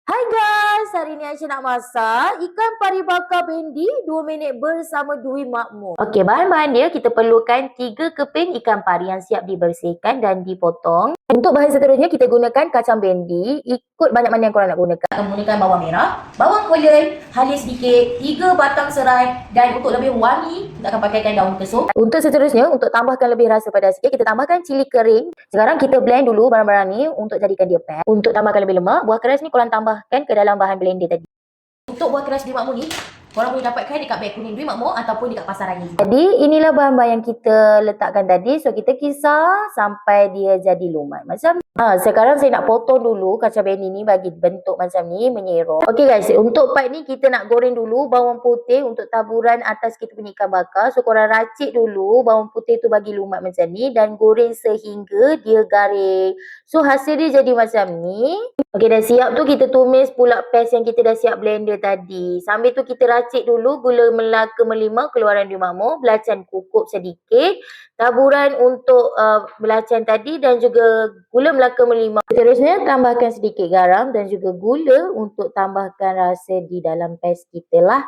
Hai guys, hari ni Aisyah nak masak ikan pari bakar bendi 2 minit bersama Dwi Makmur. Okey, bahan-bahan dia kita perlukan 3 keping ikan pari yang siap dibersihkan dan dipotong. Untuk bahan seterusnya kita gunakan kacang bendi, ikut banyak mana yang korang nak gunakan. Gunakan bawang merah, bawang kolen, halis sedikit, 3 batang serai dan untuk lebih wangi kita akan pakaikan daun kesum. Untuk seterusnya, untuk tambahkan lebih rasa pedas sikit, kita tambahkan cili kering. Sekarang kita blend dulu barang-barang ni untuk jadikan dia paste. Untuk tambahkan lebih lemak, buah keras ni korang tambahkan ke dalam bahan blender tadi. Untuk buah keras Dwi Makmur ni, korang boleh dapatkan dekat beg kuning Dwi Makmur ataupun dekat pasar raya. Jadi inilah bahan-bahan yang kita letakkan tadi. So kita kisar sampai dia jadi lumat. Macam sekarang saya nak potong dulu kacang bendi ni bagi bentuk macam ni, menyerong. Okey guys, untuk part ni kita nak goreng dulu bawang putih untuk taburan atas kita punya ikan bakar. So korang racik dulu bawang putih tu bagi lumat macam ni dan goreng sehingga dia garing. So hasil dia jadi macam ni. Okey, dah siap tu kita tumis pula paste yang kita dah siap blender tadi. Sambil tu kita racik dulu gula melaka melima keluaran Dwi Makmur, belacan kukup sedikit, taburan untuk belacan tadi dan juga gula melaka melima. Seterusnya tambahkan sedikit garam dan juga gula untuk tambahkan rasa di dalam paste kita lah.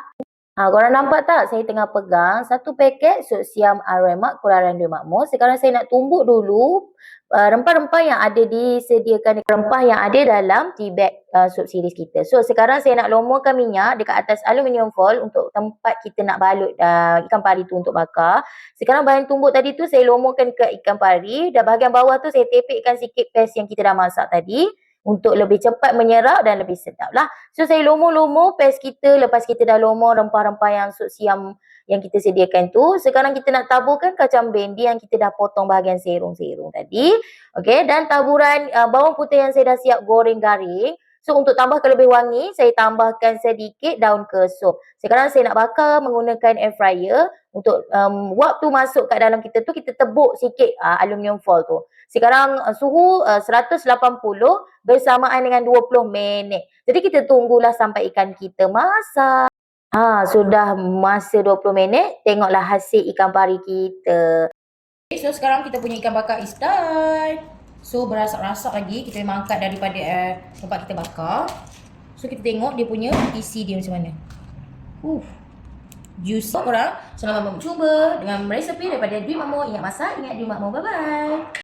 Korang nampak tak saya tengah pegang satu paket sup siam Arwemak keluaran Dwi Makmur. Sekarang saya nak tumbuk dulu rempah-rempah yang ada disediakan, rempah yang ada dalam tea bag sup series kita. So sekarang saya nak lomorkan minyak dekat atas aluminium foil untuk tempat kita nak balut ikan pari tu untuk bakar. Sekarang bahan tumbuk tadi tu saya lomorkan ke ikan pari dan bahagian bawah tu saya tepekkan sikit paste yang kita dah masak tadi untuk lebih cepat menyerap dan lebih sedap lah. So saya lomor-lomor paste kita lepas kita dah lomor rempah-rempah yang sup siam yang kita sediakan tu. Sekarang kita nak taburkan kacang bendi yang kita dah potong bahagian serong-serong tadi. Okey, dan taburan bawang putih yang saya dah siap goreng garing. So untuk tambahkan lebih wangi, saya tambahkan sedikit daun kesum. Sekarang saya nak bakar menggunakan air fryer. Untuk waktu masuk kat dalam kita tu, kita tebuk sikit aluminium foil tu. Sekarang suhu 180 bersamaan dengan 20 minit. Jadi kita tunggulah sampai ikan kita masak. Sudah masa 20 minit, tengoklah hasil ikan pari kita. Okay, so sekarang kita punya ikan bakar is done. So berasak-rasak lagi, kita memang angkat daripada tempat kita bakar. So kita tengok dia punya isi dia macam mana. Juice korang. Selamat mencuba dengan resepi daripada Dwi Makmur. Ingat masak, ingat Dwi Makmur. Bye-bye.